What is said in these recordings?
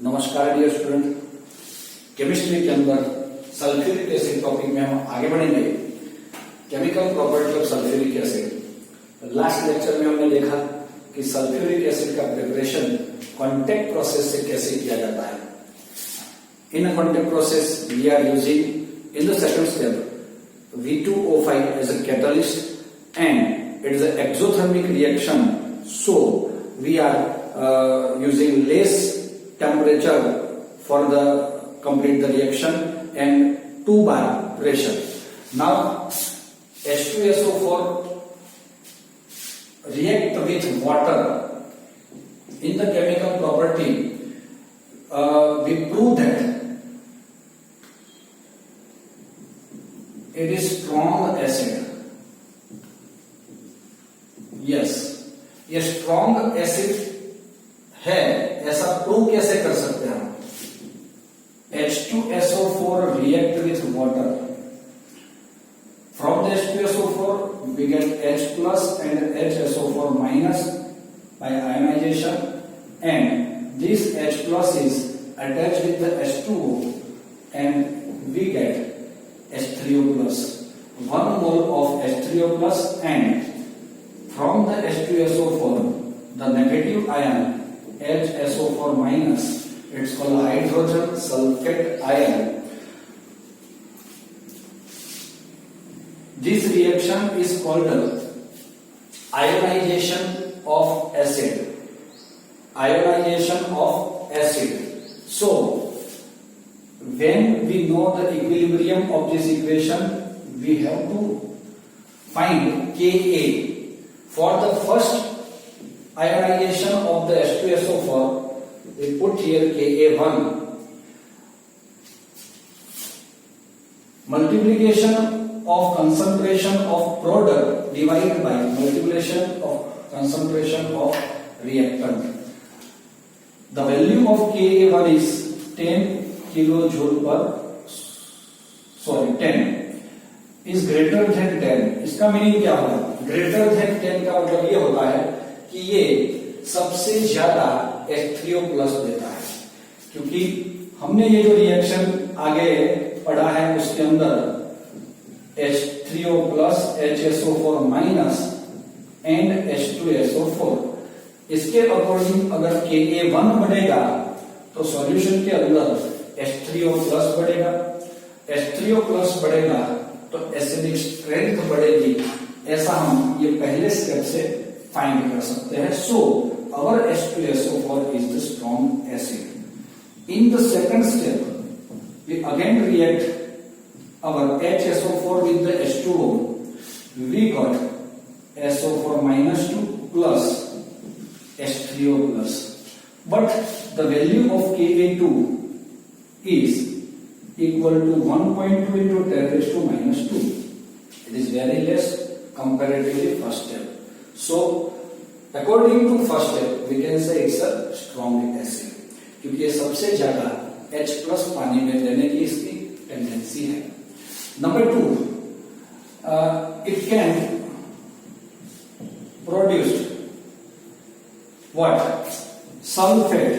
नमस्कार dear student, chemistry के अंदर सल्फ्यूरिक एसिड टॉपिक में हम आगे बढ़ेंगे। Chemical property of sulphuric acid. Last lecture में हमने देखा कि सल्फ्यूरिक एसिड का प्रिपरेशन कॉन्टेक्ट प्रोसेस से कैसे किया जाता है। In a contact process we are using in the second step V2O5 as a catalyst and it is an exothermic reaction, so we are using less temperature for the complete the reaction and 2 bar pressure. Now H2SO4 react with water. In the chemical property we prove that it is strong acid. Yes, ये strong acid है, ऐसा prove कैसे कर सकते हैं हम? H2SO4 react with water. From the H2SO4 we get H plus and HSO4 minus by ionization, and this H plus is attached with the H2O and we get H3O plus. 1 mole of H3O plus, and from the H2SO4 the negative ion HSO4 minus, it's called hydrogen sulfate ion. This reaction is called ionization of acid. Ionization of acid. So when we know the equilibrium of this equation, we have to find Ka. For the first ionization of the H2SO4, we put here Ka1. Multiplication of concentration of product divided by multiplication of concentration of reactant. The value of Ka1 is 10 kilojoule per, 10 is greater than 10. इसका meaning क्या होगा? Greater than 10 का मतलब ये होता है कि ये सबसे ज्यादा H3O प्लस देता है, क्योंकि हमने ये जो रिएक्शन आगे पढ़ा है उसके अंदर H3O plus HSO4 minus and H2SO4, इसके अकॉर्डिंग अगर Ka1 बढ़ेगा तो सॉल्यूशन के अंदर H3O प्लस बढ़ेगा, H3O प्लस बढ़ेगा तो एसिडिक स्ट्रेंथ बढ़ेगी। ऐसा हम ये पहले स्टेप से फाइंड कर सकते हैं। सो our H2SO4 is the strong acid. In the second step we again react our HSO4 with the H2O. We got SO4 minus 2 plus H3O plus, but the value of Ka2 is equal to 1.2 into 10 raised to minus 2. It is very less comparatively first step. So according to first step we can say it's a strong acid, क्योंकि ये सबसे ज्यादा H plus पानी में लेने की इसकी tendency है। Number 2, it can produce what? Sulfate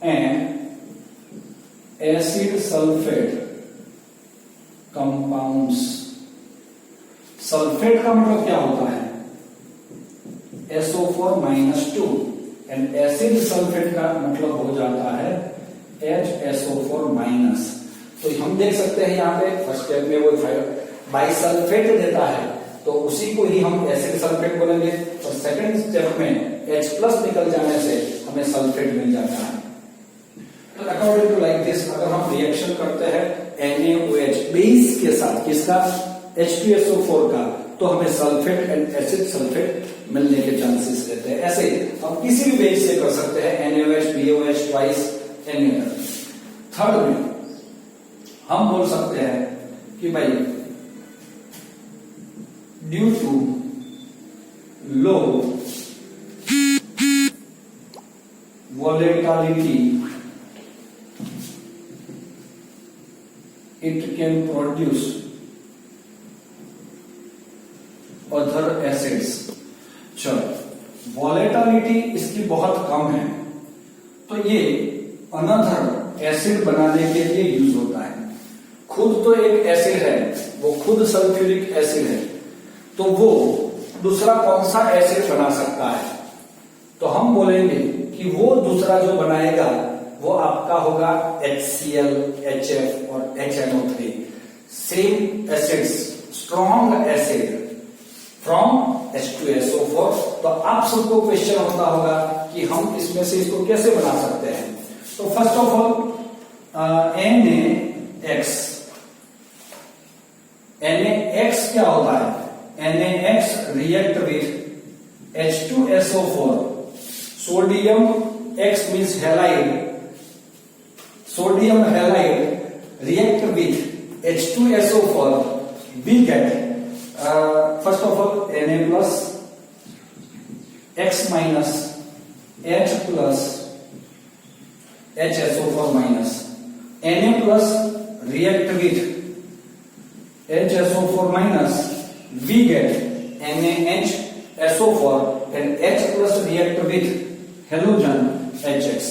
and acid sulfate compounds. Sulphate का मतलब क्या होता है? SO4 minus 2 and acid sulphate का मतलब हो जाता है HSO4 माइनस। तो हम देख सकते हैं यहाँ पे फर्स्ट स्टेप में वो बाइसल्फेट देता है तो उसी को ही हम एसिड सल्फेट बोलेंगे, और सेकंड स्टेप में H प्लस निकल जाने से हमें सल्फेट मिल जाता है। तो अकॉर्डिंग टू लाइक दिस अगर हम रिएक्शन करते हैं NaOH बेस के साथ, किसका? H2SO4 का, तो हमें सल्फेट एंड एसिड सल्फेट मिलने के चांसेस रहते हैं। ऐसे हम किसी भी बेस से कर सकते हैं, NaOH, BOH, twice, any other. Third में हम बोल सकते हैं कि भाई due to low volatility it can produce other acids। चलो वॉलेटिलिटी इसकी बहुत कम है, तो ये अनदर एसिड बनाने के लिए यूज होता है। खुद तो एक एसिड है, वो खुद सल्फ्यूरिक एसिड है, तो वो दूसरा कौन सा एसिड बना सकता है? तो हम बोलेंगे कि वो दूसरा जो बनाएगा वो आपका होगा HCl, HF और HNO3, same acids, strong acid from H2SO4। तो आप सबको क्वेश्चन होता होगा कि हम इसमें से इसको कैसे बना सकते हैं। तो फर्स्ट ऑफ ऑल NaX क्या होता है? NaX react with H2SO4, sodium X means halide, sodium halide react with H2SO4, we get first of all Na plus X minus H plus HSO4 minus Na plus react with HSO4 minus, we get NaHSO4 and H plus react with halogen HX,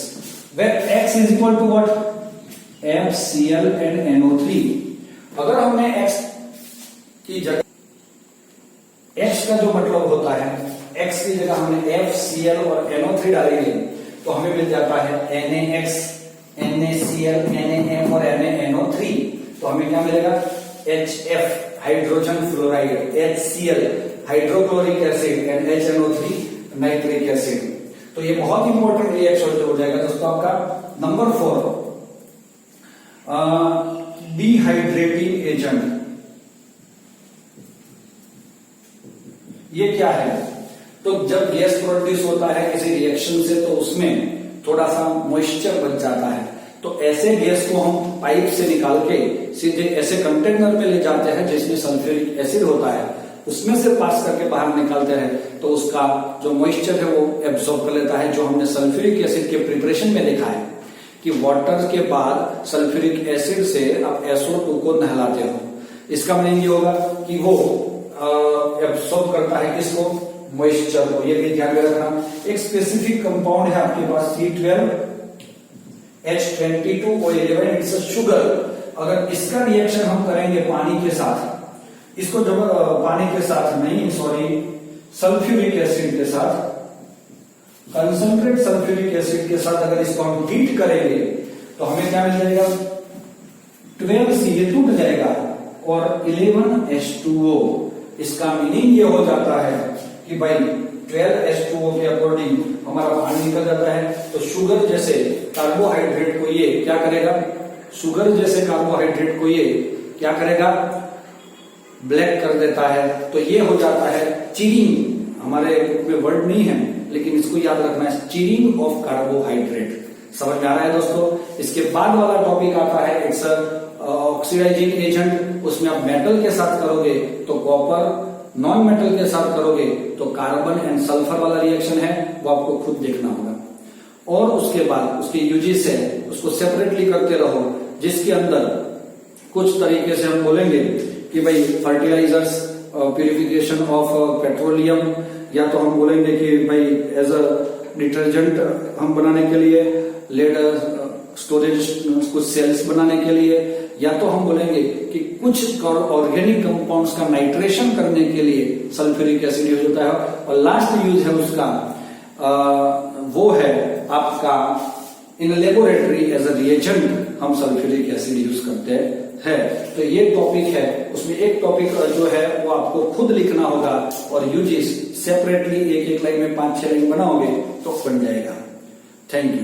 where X is equal to what? FCl and NO3। अगर हमने X की जगह, X का जो मतलब होता है, X की जगह हमने FCl और NO3 डालेंगे तो हमें मिल जाता है NaX, NaCl, NaM और NaNO3। तो हमें क्या मिलेगा? HF hydrogen fluoride, HCl hydrochloric acid and HNO3 nitric acid. तो ये बहुत इंपॉर्टेंट रिएक्शन जो हो जाएगा दोस्तों आपका। Number 4, dehydrating agent. ये क्या है? तो जब गैस प्रोड्यूस होता है किसी रिएक्शन से तो उसमें थोड़ा सा मॉइस्चर बच जाता है, तो ऐसे गैस को हम पाइप से निकाल के सीधे ऐसे कंटेनर में ले जाते हैं जिसमें सल्फ्यूरिक एसिड होता है, उसमें से पास करके बाहर निकालते हैं तो उसका जो मॉइस्चर है वो एब्सॉर्ब कर लेता है। जो हमने सल्फ्यूरिक एसिड के प्रिपरेशन में देखा है कि वाटर के बाद सल्फ्यूरिक एसिड से आप SO2 को नहलाते हो, इसका मीनिंग ये होगा कि वो एब्सॉर्ब करता है किसको? मॉइस्चर को। ये भी ध्यान में रखना। एक स्पेसिफिक कंपाउंड है आपके पास C12H22O11, इट्स अ शुगर। अगर इसका रिएक्शन हम करेंगे पानी के साथ, इसको जब पानी के साथ नहीं, सॉरी, सल्फ्यूरिक एसिड के साथ, कंसंट्रेट सल्फ्यूरिक एसिड के साथ अगर इसको हम हीट करेंगे तो हमें क्या मिल जाएगा? 12C, ये टूट जाएगा, और 11H2O। इसका मीनिंग ये हो जाता है कि भाई 12H2O के अकॉर्डिंग हमारा पानी निकल जाता है। तो शुगर जैसे कार्बोहाइड्रेट को ये क्या करेगा? शुगर जैसे कार्बोहाइड्रेट को ये क्या करेगा? ब्लैक कर देता है। तो ये हो जाता है चीरिंग। हमारे बुक में वर्ड नहीं है लेकिन इसको याद रखना है, चीरिंग ऑफ कार्बोहाइड्रेट। समझ में आ रहा है दोस्तों? इसके बाद वाला टॉपिक आता है इट्स ऑक्सीडाइजिंग एजेंट। उसमें आप मेटल के साथ करोगे तो कॉपर, नॉन मेटल के साथ करोगे तो कार्बन एंड सल्फर वाला रिएक्शन है, वो आपको खुद देखना होगा। और उसके बाद उसके यूजेस है, उसको सेपरेटली करते रहो, जिसके अंदर कुछ तरीके से हम बोलेंगे कि भाई फर्टिलाइजर्स, प्यूरिफिकेशन ऑफ पेट्रोलियम, या तो हम बोलेंगे कि भाई एज अ डिटर्जेंट हम बनाने के लिए, लेड स्टोरेज कुछ सेल्स बनाने के लिए, या तो हम बोलेंगे कि कुछ ऑर्गेनिक कंपाउंड्स का नाइट्रेशन करने के लिए सल्फ्यूरिक एसिड यूज होता है। और लास्ट यूज है उसका वो है आपका in laboratory as a reagent हम सल्फ्यूरिक एसिड यूज करते हैं। तो ये टॉपिक है, उसमें एक टॉपिक जो है वो आपको खुद लिखना होगा और यूजेस सेपरेटली एक एक लाइन में 5-6 लाइन बनाओगे तो बन जाएगा। Thank you.